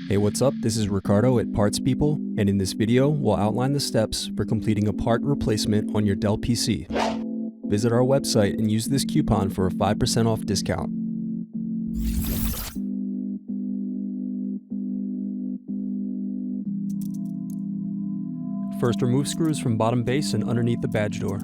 Hey, what's up? This is Ricardo at Parts People, and in this video, we'll outline the steps for completing a part replacement on your Dell PC. Visit our website and use this coupon for a 5% off discount. First, remove screws from bottom base and underneath the badge door.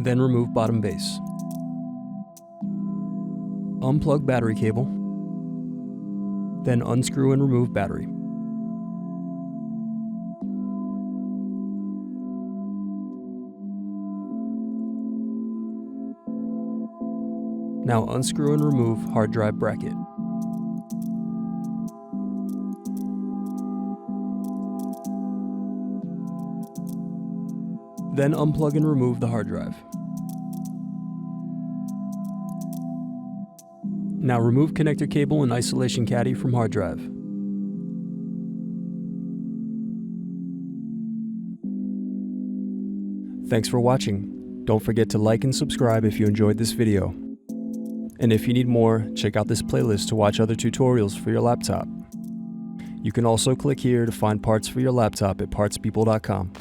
Then remove bottom base. Unplug battery cable. Then unscrew and remove battery. Now unscrew and remove hard drive bracket. Then unplug and remove the hard drive. Now remove connector cable and isolation caddy from hard drive. Thanks for watching. Don't forget to like and subscribe if you enjoyed this video. And if you need more, check out this playlist to watch other tutorials for your laptop. You can also click here to find parts for your laptop at partspeople.com.